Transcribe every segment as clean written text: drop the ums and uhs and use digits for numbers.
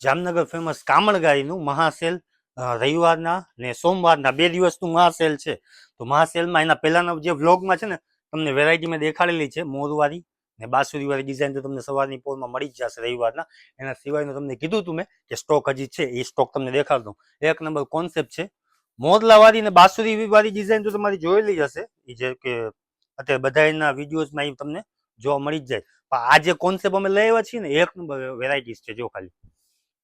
Jamnagar famous કામણગારીનું મહાસેલ રવિવારના ને સોમવારના 2 દિવસનું મહાસેલ છે. તો મહાસેલમાં એના પહેલાના જે વ્લોગમાં છે ને તમને વેરાયટી મેં દેખાડેલી છે મોરવાળી ને બાસુરીવાળી ડિઝાઇન તો તમને સવારની પોરમાં મળી જ જશે રવિવારના. એના સિવાયનું તમને કીધું હતું મેં કે સ્ટોક હજી છે, એ સ્ટોક તમને દેખાડતો. એક નંબર કોન્સેપ્ટ છે. મોરલાવાળી ને બાસુરીવાળી ડિઝાઇન તો તમારી જોયેલી જ હશે, એ જે કે અત્યારે બધા એના વિડીયોઝમાં એ તમને જોવા મળી જ જાય. પણ આ જે કોન્સેપ્ટ અમે લઈ આવ્યા છીએ ને એક નંબર વેરાયટીઝ છે. જો ખાલી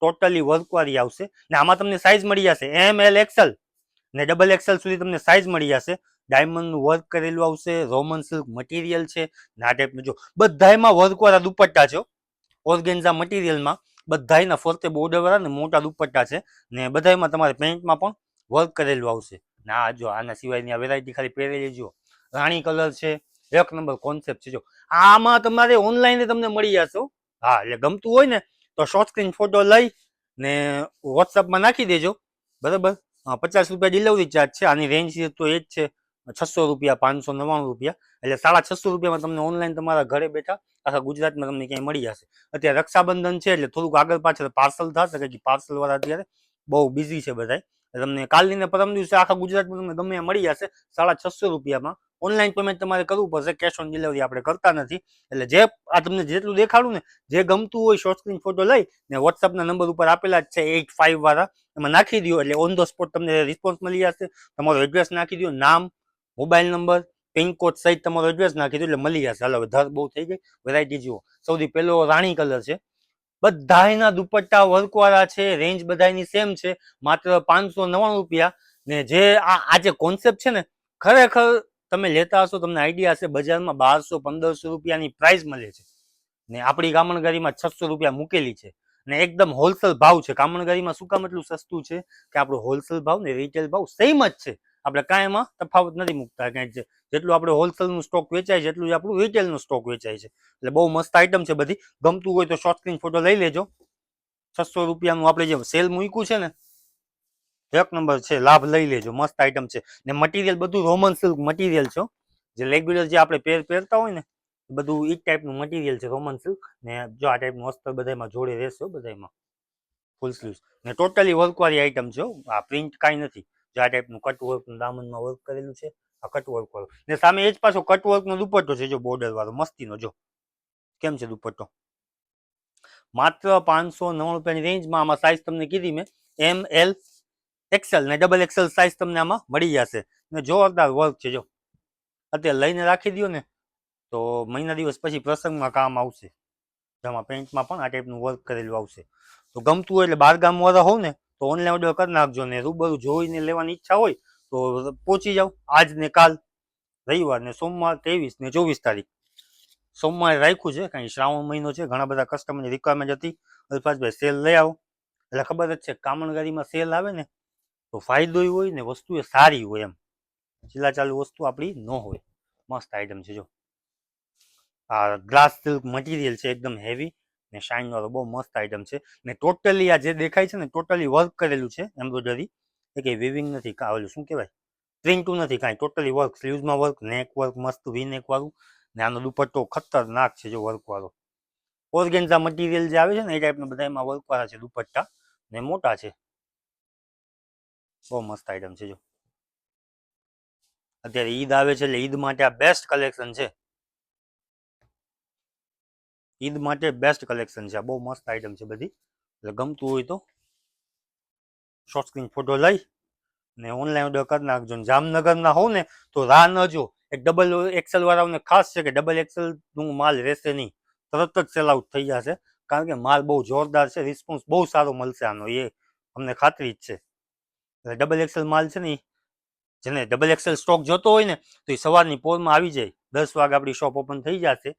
ટોટલી વર્કવાળી આવશે ને આમાં તમને સાઇઝ મળી જશે એમ એલ એક્સેલ ને ડબલ એક્સેલ સુધી તમને સાઇઝ મળી જશે. ડાયમંડનું વર્ક કરેલું આવશે, રોમન સિલ્ક મટીરિયલ છે ને આ ટાઈપનું જો બધામાં વર્કવાળા દુપટ્ટા છે. ઓર્ગેન્ઝા મટીરિયલમાં બધાયના ફરતે બોર્ડરવાળા ને મોટા દુપટ્ટા છે ને બધામાં તમારે પેન્ટમાં પણ વર્ક કરેલું આવશે. ને આ જો આના સિવાયની આ વેરાયટી ખાલી પહેરેલી જો રાણી કલર છે, એક નંબર કોન્સેપ્ટ છે. જો આમાં તમારે ઓનલાઈન તમને મળી જશે. હા, એટલે ગમતું હોય ને તો શોર્ટ સ્ક્રીન ફોટો લઈ ને વોટ્સઅપમાં નાખી દેજો, બરાબર. 50 રૂપિયા ડિલિવરી ચાર્જ છે. આની રેન્જ તો એ જ છે 600 રૂપિયા, 599 રૂપિયા, એટલે 650 રૂપિયામાં તમને ઓનલાઈન તમારા ઘરે બેઠા આખા ગુજરાતમાં તમને ક્યાંય મળી જશે. અત્યારે રક્ષાબંધન છે એટલે થોડુંક આગળ પાછળ પાર્સલ થશે કે પાર્સલ વાળા અત્યારે બહુ બિઝી છે બધા. તમને કાલની ને પરમ દિવસે આખા ગુજરાતમાં તમને ગમે મળી જશે 650 રૂપિયામાં. ઓનલાઈન પેમેન્ટ તમારે કરવું પડશે, કેશ ઓન ડિલિવરી આપણે કરતા નથી. એટલે જે આ તમને જેટલું દેખાડું ને જે ગમતું હોય શોર્ટ સ્ક્રીન ફોટો લઈ ને વોટ્સઅપના નંબર ઉપર આપેલા જ છે 85 વાળા, એમાં નાખી દો એટલે ઓન ધ સ્પોટ તમને રિસ્પોન્સ મળી જશે. તમારું એડ્રેસ નાખી દો, નામ, મોબાઈલ નંબર, પિનકોડ સહિત તમારો એડ્રેસ નાખી દો એટલે મળી જશે. હાલો, ધર બહુ થઈ ગઈ. વેરાયટી જુઓ. સૌથી પહેલો રાણી કલર છે. બધાયના દુપટ્ટા વર્કવાળા છે, રેન્જ બધાની સેમ છે, માત્ર 599 રૂપિયા. ને જે આ જે કોન્સેપ્ટ છે ને ખરેખર તમે લેતા હશો તમને આઈડિયા હશે, બજારમાં 1200-1500 રૂપિયાની પ્રાઇસ મળે છે ને આપણી કામણગારીમાં 600 રૂપિયા મૂકેલી છે ને એકદમ હોલસેલ ભાવ છે. કામણગારીમાં શું કામ એટલું સસ્તું છે કે આપણો હોલસેલ ભાવ ને રિટેલ ભાવ સેમ જ છે. આપણે કાંઈ એમાં તફાવત નથી મૂકતા. કાંઈ જેટલું આપણે હોલસેલનું સ્ટોક વેચાય છે એટલું જ આપણું રિટેલનું સ્ટોક વેચાય છે. એટલે બહુ મસ્ત આઈટમ છે બધી. ગમતું હોય તો શોર્ટ સ્ક્રીન ફોટો લઈ લેજો. 600 રૂપિયાનું આપણે જે સેલ મૂક્યું છે ને એક નંબર છે, લાભ લઈ લેજો. મસ્ત આઈટમ છે ને મટીરિયલ બધું રોમન સિલ્ક મટીરિયલ છે. જે રેગ્યુલર જે આપણે પહેરતા હોય ને બધું એ ટાઈપનું મટીરિયલ છે, રોમન સિલ્ક. ને જો આ ટાઈપનું અસ્તર બધામાં જોડે રહેશે, બધામાં ફૂલ સ્લીવ્સ ને ટોટલી વર્કવાળી આઈટમ છે. આ પ્રિન્ટ કાંઈ નથી. જે આ ટાઈપનું કટ વર્કનું દામનમાં વર્ક કરેલું છે, આ કટ વર્ક વાળું ને સામે એ જ પાછો કટ વર્કનો દુપટ્ટો છે. જો બોર્ડર વાળો મસ્તીનો, જો કેમ છે દુપટ્ટો. માત્ર 599 રૂપિયાની રેન્જમાં આમાં સાઇઝ તમને કીધી મેં એમ એલ એક્સેલ ને ડબલ એક્સેલ સાઇઝ તમને આમાં મળી જશે ને જોરદાર વર્ક છે. જો અત્યારે લઈને રાખી દો ને તો મહિના દિવસ પછી પ્રસંગમાં કામ આવશે. જેમાં પેન્ટમાં પણ આ ટાઈપનું વર્ક કરેલું આવશે. તો ગમતું હોય એટલે બારગામ વાળા હોવ ને તો ઓનલાઈન ઓર્ડર કરી નાખજો ને રૂબરૂ જોઈને લેવાની ઈચ્છા હોય તો પહોંચી જાઓ. આજ ને કાલ રવિવાર ને સોમવાર 23 ને 24 તારીખ સોમવારે રાખ્યું છે, કાંઈ શ્રાવણ મહિનો છે, ઘણા બધા કસ્ટમરની રિક્વાયરમેન્ટ હતી. અલ્પાશભાઈ સેલ લઈ આવો એટલે ખબર જ છે કામણગારીમાં સેલ આવે ને તો ફાયદો હોય ને વસ્તુ એ સારી હોય. એમ ચીલા ચાલુ વસ્તુ આપણી ન હોય. મસ્ત આઈટમ છે. જો આ ગ્લાસ સિલ્ક મટીરિયલ છે, એકદમ હેવી ને શાઇન વાળો બહુ મસ્ત આઈટમ છે. ને ટોટલી આ જે દેખાય છે ને ટોટલી વર્ક કરેલું છે, એમ્બ્રોઇડરી. એ કંઈ વિવિંગ નથી, ઓલું શું કહેવાય પ્રિન્ટું નથી કાંઈ, ટોટલી વર્ક. સ્લીવ્સમાં વર્ક, નેક વર્ક મસ્ત વી નેક વાળું ને આનો દુપટ્ટો ખતરનાક છે. જો વર્ક વાળો ઓર્ગેન્ઝા મટીરિયલ જે આવે છે ને એ ટાઈપના બધા એમાં વર્ક વાળા છે દુપટ્ટા ને મોટા છે. બહુ મસ્ત આઈટમ છે. જો અત્યારે ઈદ આવે છે એટલે ઈદ માટે આ બેસ્ટ કલેક્શન છે. ઈદ માટે બેસ્ટ કલેક્શન છે. બહુ મસ્ત આઈટમ છે બધી. એટલે ગમતું હોય તો શોર્ટ સ્ક્રીન ફોટો લઈ ને ઓનલાઈન ઓર્ડર કરી નાખજો. જામનગરના હોવ ને તો રાહ ન જો. એક ડબલ એક્સેલ વાળાઓને ખાસ છે કે ડબલ એક્સેલ નું માલ રહેશે નહીં, તરત જ સેલ આઉટ થઈ જશે. કારણ કે માલ બહુ જોરદાર છે, રિસ્પોન્સ બહુ સારો મળશે આનો, એ અમને ખાતરી જ છે. એટલે ડબલ એક્સેલ માલ છે ને જેને ડબલ એક્સેલ સ્ટોક જોતો હોય ને તો એ સવારની પોરમાં આવી જાય. 10 વાગે આપણી શોપ ઓપન થઈ જશે.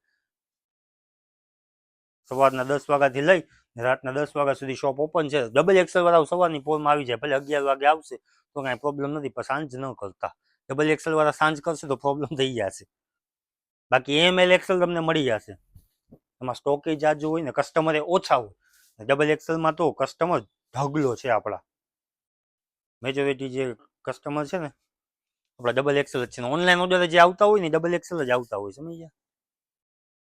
સવારના 10 વાગ્યાથી લઈ રાતના 10 વાગ્યા સુધી શોપ ઓપન છે. ડબલ એક્સેલ વાળા સવારની પોરમાં આવી જાય. ભલે 11 વાગે આવશે તો કાંઈ પ્રોબ્લેમ નથી, પણ સાંજ ન કરતા. ડબલ એક્સેલ વાળા સાંજ કરશે તો પ્રોબ્લેમ થઈ જશે. બાકી એમએલ એક્સેલ તમને મળી જશે. એમાં સ્ટોકે જાજુ હોય ને કસ્ટમરે ઓછા હોય. ડબલ એક્સેલમાં તો કસ્ટમર ઢગલો છે. આપણા મેજોરિટી જે કસ્ટમર છે ને આપણા ડબલ એક્સેલ જ છે. ઓનલાઈન ઓર્ડર જે આવતા હોય ને ડબલ એક્સેલ જ આવતા હોય, સમજ્યા.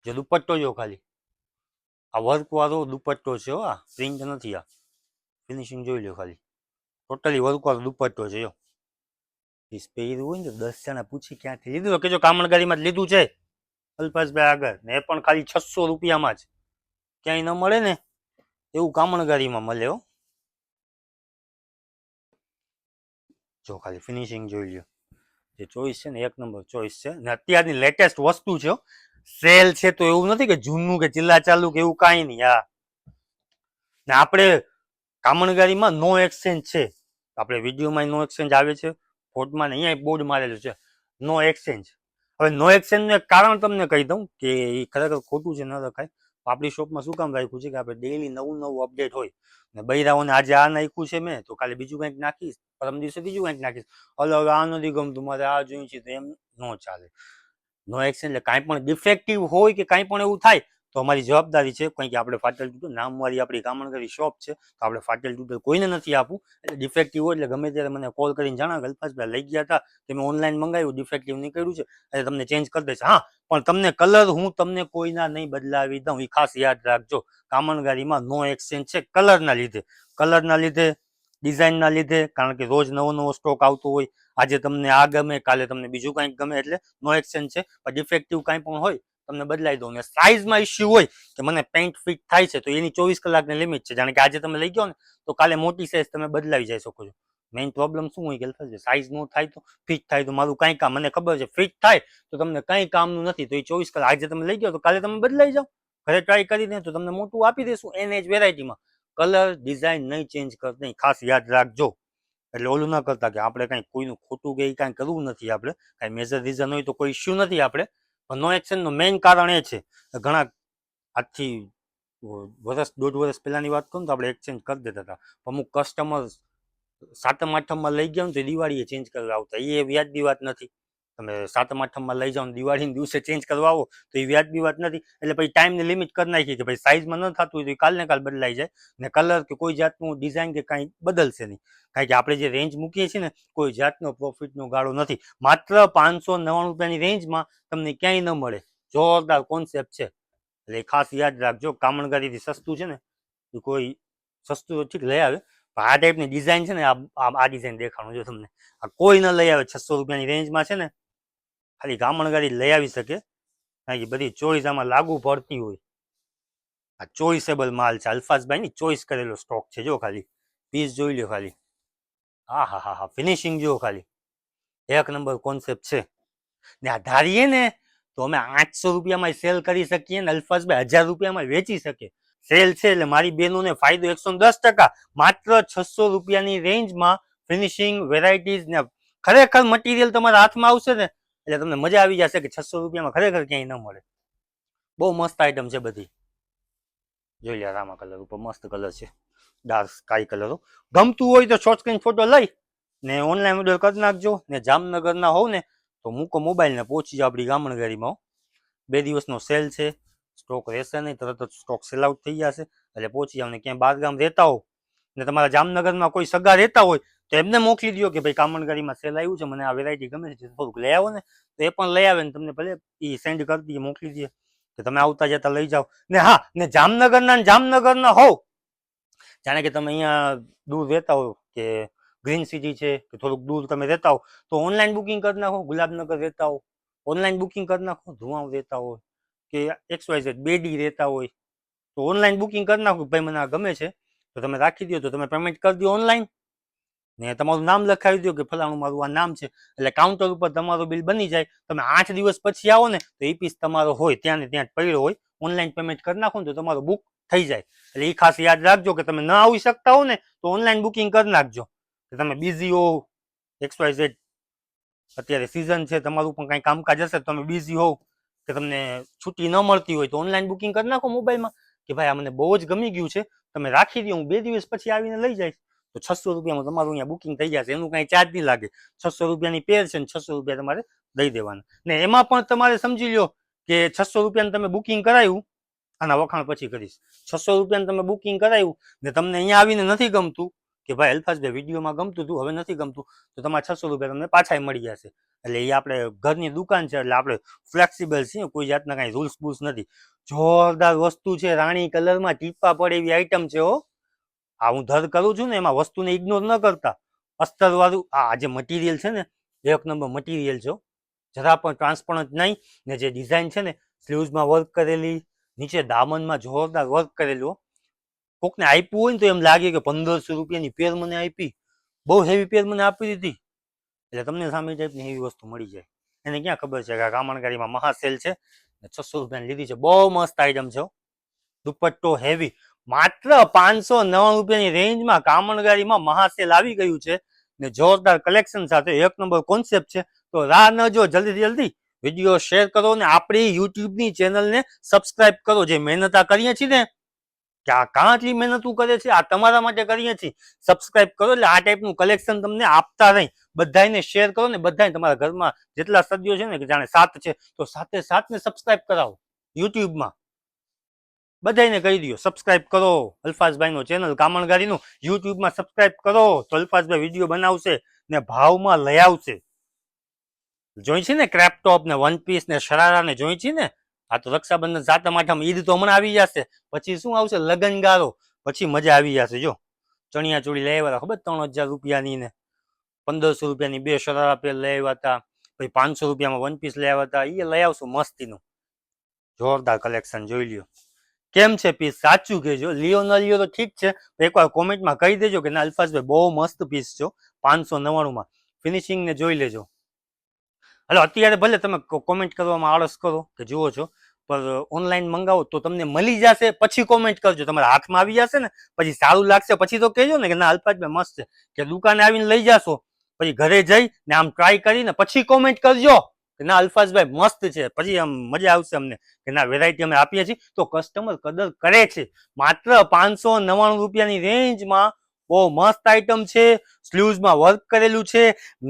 જે દુપટ્ટો જો ખાલી આ વર્ક વાળો દુપટ્ટો છે હો, આ પ્રિન્ટ નથી, આ ફિનિશિંગ જોઈ લો ખાલી, ટોટલી વર્ક વાળો દુપટ્ટો છે. જો પીસ પહેર્યું હોય ને તો 10 જણા પૂછી ક્યાંથી લીધું તો કે જો કામણગારીમાં જ લીધું છે અલ્પાસભાઈ આગળ, ને એ પણ ખાલી 600 રૂપિયામાં જ. ક્યાંય ન મળે ને એવું કામણગારીમાં મળે હો. જો ખાલી ફિનિશિંગ જોઈ લ્યો, જે ચોઈસ છે ને એક નંબર ચોઈસ છે, ને અત્યારની લેટેસ્ટ વસ્તુ છે. સેલ છે તો એવું નથી કે જૂનું કે ચિલ્લા ચાલુ કે એવું કાંઈ નહીં. હા, ને આપણે કામણગારીમાં નો એક્સચેન્જ છે. આપણે વિડીયોમાં નો એક્સચેન્જ આવે છે, ફોટોમાં અહીંયા બોર્ડ મારેલું છે નો એક્સચેન્જ. હવે નો એક્સચેન્જનું એક કારણ તમને કહી દઉં કે એ ખરેખર ખોટું છે, ન રખાય. આપણી શોપમાં શું કામ રાખ્યું છે કે આપણે ડેઈલી નવું નવું અપડેટ હોય, ને બૈરાઓને આજે આ નાખ્યું છે મેં તો કાલે બીજું કંઈક નાખીશ, પરમ દિવસે બીજું કંઈક નાખીશ, હવે આ નથી ગમતું મારે આ જોયું છે, તો એમ ન ચાલે. નો એક્સચેન્જ એટલે કાંઈ પણ ડિફેક્ટિવ હોય કે કાંઈ પણ એવું થાય તો અમારી જવાબદારી છે. કંઈ કે આપણે ફાટેલ તૂટેલ નામવાળી આપણી કામણગારી શોપ છે, તો આપણે ફાટેલ તૂટેલ કોઈને નથી આપવું. એટલે ડિફેક્ટિવ હોય એટલે ગમે ત્યારે મને કોલ કરીને જણાવે અલ્પાસભાઈ લઈ ગયા હતા કે મેં ઓનલાઈન મંગાવ્યું ડિફેક્ટિવ નીકળ્યું છે એટલે તમને ચેન્જ કરી દેશે. હા, પણ તમને કલર હું તમને કોઈના નહીં બદલાવી દઉં, એ ખાસ યાદ રાખજો. કામણગારીમાં નો એક્સચેન્જ છે કલરના લીધે, ડિઝાઇનના લીધે, કારણ કે રોજ નવો નવો સ્ટોક આવતો હોય. આજે તમને આ ગમે, કાલે તમને બીજું કંઈક ગમે, એટલે નો એક્સચેન્જ છે. પણ ડિફેક્ટિવ કાંઈ પણ હોય તમને બદલાઈ દઉં. ને સાઇઝમાં ઇસ્યુ હોય કે મને પેન્ટ ફિટ થાય છે તો એની 24 કલાકની લિમિટ છે. જાણે કે આજે તમે લઈ ગયો ને તો કાલે મોટી સાઇઝ તમે બદલાવી જઈ શકો છો. મેઇન પ્રોબ્લેમ શું હોય કે સાઇઝ નો થાય તો ફિટ થાય તો મારું કાંઈ કામ, મને ખબર છે ફિટ થાય તો તમને કંઈ કામનું નથી. તો એ 24 કલાક આજે તમે લઈ ગયો તો કાલે તમે બદલાઈ જાઓ, ઘરે ટ્રાય કરીને તો તમને મોટું આપી દેશું એને જ વેરાયટીમાં. કલર ડિઝાઇન નહીં ચેન્જ કરતા, ખાસ યાદ રાખજો. એટલે ઓલું ન કરતા કે આપણે કાંઈ કોઈનું ખોટું કે કાંઈ કરવું નથી. આપણે કાંઈ મેજર રીઝન હોય તો કોઈ ઇસ્યુ નથી. આપણે નો એક્શનનું મેઇન કારણ એ છે ઘણા આજથી વર્ષ દોઢ વર્ષ પહેલાની વાત કરું તો આપણે એક્સચેન્જ કરી દેતા હતા. અમુક કસ્ટમર સાતમ આઠમમાં લઈ ગયા ને તો દિવાળીએ ચેન્જ કરવા આવતા, એ વ્યાજબી વાત નથી. તમે સાતમ આઠમમાં લઈ જાઓ ને દિવાળીના દિવસે ચેન્જ કરવા આવો તો એ વ્યાજબી વાત નથી. એટલે પછી ટાઈમની લિમિટ કરી નાખી કે ભાઈ સાઇઝમાં ન થતું હોય તો એ કાલ ને કાલ બદલાઈ જાય, ને કલર કે કોઈ જાતનું ડિઝાઇન કે કાંઈ બદલશે નહીં. કારણ કે આપણે જે રેન્જ મૂકીએ છીએ ને કોઈ જાતનો પ્રોફિટનો ગાળો નથી. માત્ર 599 રૂપિયાની રેન્જમાં તમને ક્યાંય ન મળે. જોરદાર કોન્સેપ્ટ છે, એટલે ખાસ યાદ રાખજો. કામણગારીથી સસ્તું છે ને એ કોઈ સસ્તું તો ઠીક લઈ આવે, આ ટાઈપની ડિઝાઇન છે ને, આ ડિઝાઇન દેખાણું જો તમને, આ કોઈ ન લઈ આવે. 600 રૂપિયાની રેન્જમાં છે ને ખાલી કામણગારી લઈ આવી શકે, કારણ કે બધી ચોઈસ આમાં લાગુ પડતી હોય. આ ચોઈસેબલ માલ છે, અલ્ફાઝભાઈની ચોઈસ કરેલો સ્ટોક છે. જો ખાલી પીસ જોઈ લો ખાલી, હા હા હા હા, ફિનિશિંગ જો ખાલી એક નંબર કોન્સેપ્ટ છે. ને આ ધારીએ ને તો અમે 800 રૂપિયામાં સેલ કરી શકીએ ને અલ્ફાઝભાઈ 1000 રૂપિયામાં વેચી શકે. સેલ છે એટલે મારી બહેનોને ફાયદો 110%. માત્ર 600 રૂપિયાની રેન્જમાં ફિનિશિંગ વેરાયટીઝ ને ખરેખર મટીરિયલ તમારા હાથમાં આવશે ને એટલે તમને મજા આવી જશે કે 600 રૂપિયામાં ખરેખર ક્યાંય ન મળે. બહુ મસ્ત આઈટમ છે બધી. જોઈ લે, રામા કલર ઉપર મસ્ત કલર છે, ડાર્ક સ્કાય કલર. ગમતું હોય તો શોર્ટ સ્ક્રીન ફોટો લઈ ને ઓનલાઈન ઓર્ડર કરી નાખજો. ને જામનગરના હોવ ને તો મૂકો મોબાઈલ ને પહોંચી જાઓ આપણી કામણગારીમાં. 2 દિવસનો સેલ છે, સ્ટોક રહેશે નહીં, તરત જ સ્ટોક સેલ આઉટ થઈ જશે. એટલે પહોંચી જાવ. ને ક્યાંય બહાર ગામ રહેતા હો ને તમારા જામનગરમાં કોઈ સગા રહેતા હોય તો એમને મોકલી દો કે ભાઈ કામણગારીમાં સેલ આવ્યું છે, મને આ વેરાયટી ગમે છે, થોડુંક લઈ આવો ને. તો એ પણ લઈ આવે ને તમને ભલે એ સેન્ડ કરી દઈએ, મોકલી દઈએ કે તમે આવતા જતા લઈ જાઓ. ને હા, ને જામનગરના હોવ, જાણે કે તમે અહીંયા દૂર રહેતા હો કે ગ્રીન સિટી છે કે થોડુંક દૂર તમે રહેતા હો તો ઓનલાઈન બુકિંગ કરી નાખો. ગુલાબનગર રહેતા હો ઓનલાઈન બુકિંગ કરી નાખો. ધુવાવ રહેતા હોય કે XYZ બેડી રહેતા હોય તો ઓનલાઈન બુકિંગ કરી નાખો. ભાઈ મને આ ગમે છે તો તમે રાખી દો, તો તમે પેમેન્ટ કરી દો ઓનલાઈન, ને તમારું નામ લખાવી દો કે ફલાણું મારું આ નામ છે, એટલે કાઉન્ટર ઉપર તમારું બિલ બની જાય. તમે 8 દિવસ પછી આવો ને તો એ પીસ તમારો હોય ત્યાં ને ત્યાં જ પડ્યો હોય. ઓનલાઈન પેમેન્ટ કરી નાખો ને તો તમારો બુક થઈ જાય. એટલે એ ખાસ યાદ રાખજો કે તમે ન આવી શકતા હો ને તો ઓનલાઈન બુકિંગ કરી નાખજો. કે તમે બિઝી હો, XYZ અત્યારે સિઝન છે, તમારું પણ કંઈ કામકાજ હશે, તમે બિઝી હોવ કે તમને છૂટી ન મળતી હોય તો ઓનલાઈન બુકિંગ કરી નાખો મોબાઈલમાં કે ભાઈ આ મને બહુ જ ગમી ગયું છે, તમે રાખી દો, હું 2 દિવસ પછી આવીને લઈ જઈશ. તો 600 રૂપિયામાં તમારું અહીંયા બુકિંગ થઈ જશે. એનું કાંઈ ચાર્જ નહીં લાગે. 600 રૂપિયાની પેર છે ને 600 રૂપિયા તમારે દઈ દેવાના. ને એમાં પણ તમારે સમજી લો કે 600 રૂપિયાનું તમે બુકિંગ કરાવ્યું, આના વખાણ પછી કરીશ, 600 રૂપિયાનું તમે બુકિંગ કરાવ્યું ને તમને અહીંયા આવીને નથી ગમતું કે ભાઈ અલ્ફાઝભાઈ વિડીયોમાં ગમતું હતું, હવે નથી ગમતું, તો તમારા 600 રૂપિયા તમને પાછા મળી જશે. એટલે એ આપણે ઘરની દુકાન છે એટલે આપણે ફ્લેક્સિબલ છીએ, કોઈ જાતના કાંઈ રૂલ્સ બુલ્સ નથી. જોરદાર વસ્તુ છે, રાણી કલરમાં ટીપા પડે એવી આઈટમ છે હો. આ હું ધર કરું છું ને એમાં વસ્તુને ઇગ્નોર ન કરતા. અસ્તર વાળું આ જે મટીરિયલ છે ને એક નંબર મટીરિયલ છે, જરા પણ ટ્રાન્સપરન્ટ નહીં. ને જે ડિઝાઇન છે ને સ્લીવ્સમાં વર્ક કરેલી, નીચે દામનમાં જોરદાર વર્ક કરેલું. કોકને આપ્યું હોય ને તો એમ લાગે કે 1500 રૂપિયાની પેર મને આપી, બહુ હેવી પેર મને આપી દીધી. એટલે તમને સામે ટાઈપની હેવી વસ્તુ મળી જાય. એને ક્યાં ખબર છે કે આ કામણગારીમાં મહાસેલ છે, 600 રૂપિયાની લીધી છે. બહુ મસ્ત આઈટમ છે. દુપટ્ટો હેવી, માત્ર 599 રૂપિયાની રેન્જમાં કામણગારીમાં મહાસેલ આવી ગયું છે ને જોરદાર કલેક્શન સાથે એક નંબર કોન્સેપ્ટ છે. તો રાહ ન જો, જલ્દી વિડીયો શેર કરો ને આપણી યુટ્યુબની ચેનલને સબસ્ક્રાઇબ કરો. જે મહેનત આ કરીએ છીએ ને, કાં આટલી મહેનત કરે છે, આ તમારા માટે કરીએ છીએ. સબસ્ક્રાઇબ કરો એટલે આ ટાઈપનું કલેક્શન તમને આપતા રહી. બધાને શેર કરો ને બધાને તમારા ઘરમાં જેટલા સદસ્યો છે ને, કે જાણે 7 છે તો 7 સબસ્ક્રાઇબ કરાવો. યુટ્યુબમાં બધાને કહી દો સબસ્ક્રાઇબ કરો. અલ્ફાઝભાઈનો ચેનલ કામણગારીનું યુટ્યુબમાં સબસ્ક્રાઇબ કરો તો અલ્ફાઝભાઈ વિડીયો બનાવશે ને ભાવમાં લઈ આવશે. જોઈ છે ને ક્રેપ ટોપ ને વન પીસ ને શરારા ને જોઈ છે ને. આ તો રક્ષાબંધન, સાતમ આઠમ, ઈદ તો હમણાં આવી જશે. પછી શું આવશે? લગનગારો. પછી મજા આવી જશે. જો ચણિયા ચોળી લઈ આવ્યા ખબર, 3000 રૂપિયાની ને 1500 રૂપિયાની 2 શરારા પેર લઈ આવ્યા હતા. પછી 500 રૂપિયામાં વન પીસ લઈ આવ્યા હતા. એ લઈ આવશું મસ્તીનું. જોરદાર કલેક્શન જોઈ લ્યો. કેમ છે પીસ? સાચું કહેજો. લિયો ન લિયો તો ઠીક છે, એકવાર કોમેન્ટમાં કહી દેજો કે ના અલ્ફાઝભાઈ બહુ મસ્ત પીસ છે. 599માં ફિનિશિંગ ને જોઈ લેજો. હલો, અત્યારે ભલે તમે કોમેન્ટ કરવામાં આળસ કરો કે જુઓ છો, પણ ઓનલાઈન મંગાવો તો તમને મળી જશે. પછી કોમેન્ટ કરજો. તમારા હાથમાં આવી જશે ને પછી સારું લાગશે પછી તો કહેજો ને કે ના અલ્ફાઝભાઈ મસ્ત છે. કે દુકાને આવીને લઈ જાશો, પછી ઘરે જઈ ને આમ ટ્રાય કરીને પછી કોમેન્ટ કરજો કે ના અલ્ફાઝભાઈ મસ્ત છે. પછી આમ મજા આવશે અમને કે ના વેરાયટી અમે આપીએ છીએ તો કસ્ટમર કદર કરે છે. માત્ર 599 રૂપિયાની રેન્જમાં બહુ મસ્ત આઈટમ છે. સ્લીવ્સમાં વર્ક કરેલું છે,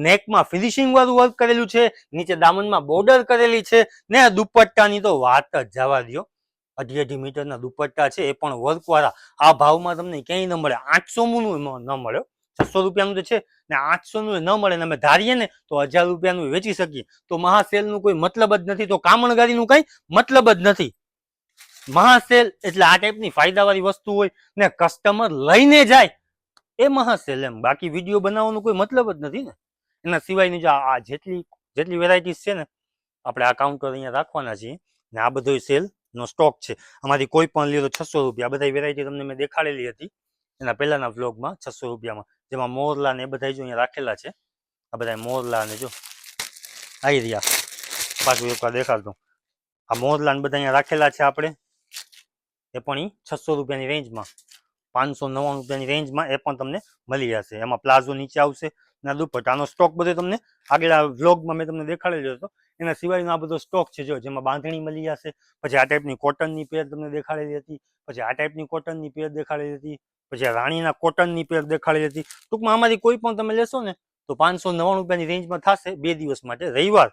નેકમાં ફિનિશિંગ વાળું વર્ક કરેલું છે, નીચે દામનમાં બોર્ડર કરેલી છે ને દુપટ્ટાની તો વાત જ જવા દો. 2.5 મીટરના દુપટ્ટા છે, એ પણ વર્ક વાળા. આ ભાવમાં તમને ક્યાંય ન મળે. 800 નું ન મળે, 600 રૂપિયાનું તો છે ને 800 નું ન મળે. અમે ધારીએ ને તો 1000 રૂપિયાનું વેચી શકીએ. તો મહાસેલ નું કોઈ મતલબ જ નથી. તો કામણગારીનું કઈ મતલબ જ નથી. મહાસેલ એટલે આ ટાઈપની ફાયદાવાળી વસ્તુ હોય ને કસ્ટમર લઈને જાય એ મહાસેલ એમ. બાકી વિડીયો બનાવવાનો કોઈ મતલબ જ નથી ને. એના સિવાયની જો આ જેટલી વેરાયટીઝ છે ને, આપણે આ કાઉન્ટર અહીંયા રાખવાના છીએ ને આ બધો સેલ નો સ્ટોક છે. આમાંથી કોઈ પણ લ્યો તો 600 રૂપિયા. બધા વેરાયટી તમને મેં દેખાડેલી હતી એના પહેલાના વ્લોગમાં. 600 રૂપિયામાં જેમાં મોરલા ને એ બધા જો અહીંયા રાખેલા છે. આ બધા મોરલા ને જો આવી રહ્યા, પાછું એકવાર દેખાડતો. આ મોરલા ને બધા અહીંયા રાખેલા છે આપણે. એ પણ 600 રૂપિયાની રેન્જમાં, 599 રૂપિયાની રેન્જમાં એ પણ તમને મળી જશે. એમાં પ્લાઝો નીચે આવશે ના દુપટ્ટાનો સ્ટોક બધો તમને આગલા વ્લોગમાં મેં તમને દેખાડેલો હતો. એના સિવાયનો આ બધો સ્ટોક છે જો, જેમાં બાંધણી મળી જશે. પછી આ ટાઈપની કોટનની પેર તમને દેખાડેલી હતી. પછી આ ટાઈપની કોટનની પેર દેખાડેલી હતી. પછી આ રાણીના કોટનની પેર દેખાડેલી હતી. ટૂંકમાં આમાંથી કોઈ પણ તમે લેશો ને તો 599 રૂપિયાની રેન્જમાં થશે. 2 દિવસ માટે, રવિવાર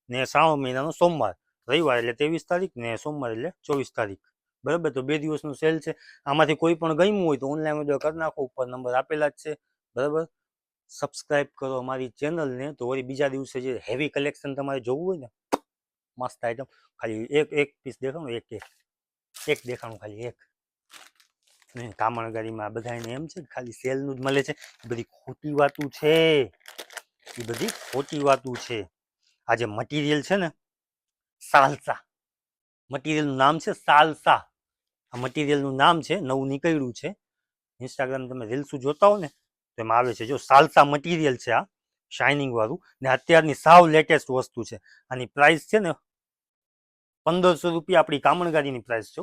ને શ્રાવણ મહિનાનો સોમવાર. રવિવાર એટલે 23 તારીખ ને સોમવાર એટલે 24 તારીખ. બરાબર, તો 2 દિવસનું સેલ છે. આમાંથી કોઈ પણ ગમ્યું હોય તો ઓનલાઈન ઓર્ડર કરી નાખો. ઉપર નંબર આપેલા જ છે. બરાબર, સબસ્ક્રાઇબ કરો અમારી ચેનલને. તો વળી બીજા દિવસે જે હેવી કલેક્શન તમારે જોવું હોય ને, મસ્ત આઈટમ, ખાલી એક પીસ દેખાણું, એક દેખાણું, ખાલી એક. કામણગારીમાં બધાને એમ છે ખાલી સેલનું જ મળે છે. એ બધી ખોટી વાતું છે. એ બધી ખોટી વાતું છે. આ જે મટીરિયલ છે ને, સાલસા મટીરિયલનું નામ છે, સાલસા. આ મટીરિયલનું નામ છે, નવું નીકળ્યું છે. ઇન્સ્ટાગ્રામ તમે રીલ્સ જોતા હો ને તો એમાં આવે છે. જો સાલસા મટીરિયલ છે, આ શાઇનિંગ વાળું ને અત્યારની સાવ લેટેસ્ટ વસ્તુ છે. આની પ્રાઇસ છે ને 1500 રૂપિયા આપણી કામણગારીની પ્રાઇસ છે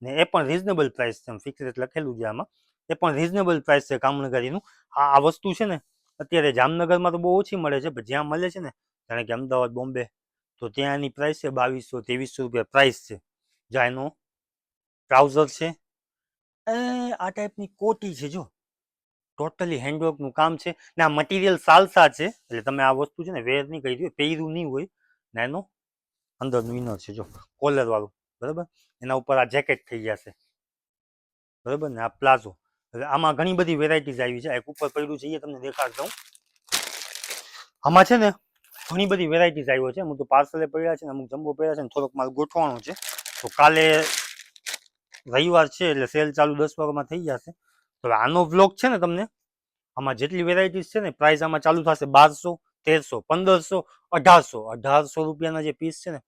ને એ પણ રિઝનેબલ પ્રાઇસ છે. ફિક્સ રેટ લખેલું છે આમાં. એ પણ રિઝનેબલ પ્રાઇસ છે કામણગારીનું. આ વસ્તુ છે ને અત્યારે જામનગરમાં તો બહુ ઓછી મળે છે, પણ જ્યાં મળે છે ને, જાણે કે અમદાવાદ, બોમ્બે, તો ત્યાં એની પ્રાઇસ છે 2200-2300 રૂપિયા પ્રાઇસ છે. જ્યાં એનો ટ્રાઉઝર છે, આ ટાઈપની કોટી છે જો, ટોટલી હેન્ડવર્કનું કામ છે ને આ મટીરિયલ સાલસા છે. એટલે તમે આ વસ્તુ છે ને વેર નહીં કરી દો, પહેર્યું નહીં હોય ને એનો અંદરનું ઇનર છે જો, કોલર વાળું. બરાબર, એના ઉપર આ જેકેટ થઈ જશે. બરાબર ને આ પ્લાઝો. એટલે આમાં ઘણી બધી વેરાયટીઝ આવી છે. એક ઉપર પડ્યું છે એ તમને દેખાડતા હું. આમાં છે ને ઘણી બધી વેરાયટીઝ આવ્યો છે. અમુક તો પાર્સલે પડ્યા છે ને અમુક જમ્બો પડ્યા છે ને થોડોક માલ ગોઠવાનો છે. તો કાલે રવિવાર છે એટલે સેલ ચાલુ 10 વાગ્યામાં થઈ જશે. તો હવે આનો વ્લોગ છે ને તમને આમાં જેટલી વેરાયટીઝ છે ને પ્રાઇસ આમાં ચાલુ થશે 1200, 1300, 1500, 1800 રૂપિયાના જે પીસ છે ને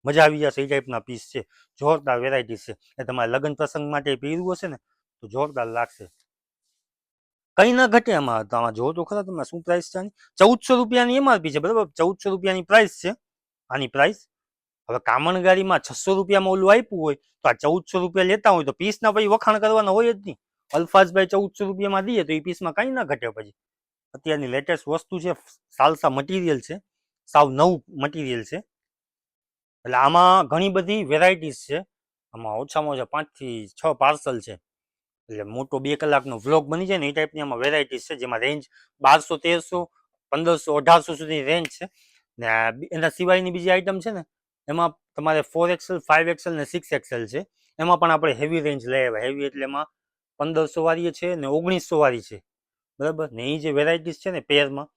મજા આવી જશે એ ટાઈપના પીસ છે. જોરદાર વેરાયટી છે. એ તમારે લગ્ન પ્રસંગ માટે પહેરવું હશે ને તો જોરદાર લાગશે. કઈ ના ઘટે આમાં. તો આમાં જો તો ખરા તમે શું પ્રાઇસ છે આની. 1400 રૂપિયાની એમઆરપી છે, બરાબર. 1400 રૂપિયાની પ્રાઇસ છે આની પ્રાઇસ. હવે કામણગારીમાં 600 રૂપિયામાં ઓલું આપ્યું હોય તો આ 1400 રૂપિયા લેતા હોય તો પીસના પછી વખાણ કરવાના હોય જ નહીં. અલ્ફાઝભાઈ 1400 રૂપિયામાં દઈએ તો એ પીસમાં કઈ ના ઘટે. પછી અત્યારની લેટેસ્ટ વસ્તુ છે, સાલસા મટીરિયલ છે, સાવ નવું મટીરિયલ છે. એટલે આમાં ઘણી બધી વેરાયટીઝ છે. આમાં ઓછામાં ઓછા 5 થી 6 પાર્સલ છે. એટલે મોટો 2 કલાકનો વ્લોગ બની જાય ને એ ટાઈપની આમાં વેરાયટીઝ છે, જેમાં રેન્જ 1200, 1300, 1500, 1800 સુધી રેન્જ છે. ને એના સિવાયની બીજી આઈટમ છે ને એમાં તમારે 4XL, 5XL ને 6XL છે. એમાં પણ આપણે હેવી રેન્જ લઈ આવ્યા. હેવી એટલે એમાં 1500 વાળી છે ને 1900 વાળી છે, બરાબર. ને એ જે વેરાયટીઝ છે ને પેરમાં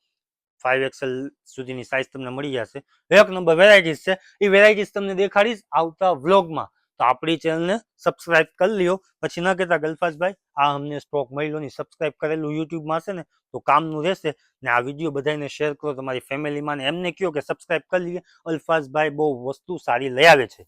5XL સુધીની સાઇઝ તમને મળી જશે. એક નંબર વેરાયટીઝ છે. એ વેરાયટીઝ તમને દેખાડીશ આવતા વ્લોગમાં. તો આપણી ચેનલને સબસ્ક્રાઇબ કરી લ્યો. પછી ન કહેતા ગલ્ફાઝભાઈ આ અમને સ્ટોક મળ્યો નહીં. સબસ્ક્રાઇબ કરેલું યુટ્યુબમાં હશે ને તો કામનું રહેશે. ને આ વિડીયો બધાને શેર કરો તમારી ફેમિલીમાં, ને એમને કહો કે સબસ્ક્રાઇબ કરી લઈએ. અલ્ફાઝભાઈ બહુ વસ્તુ સારી લઈ આવે છે.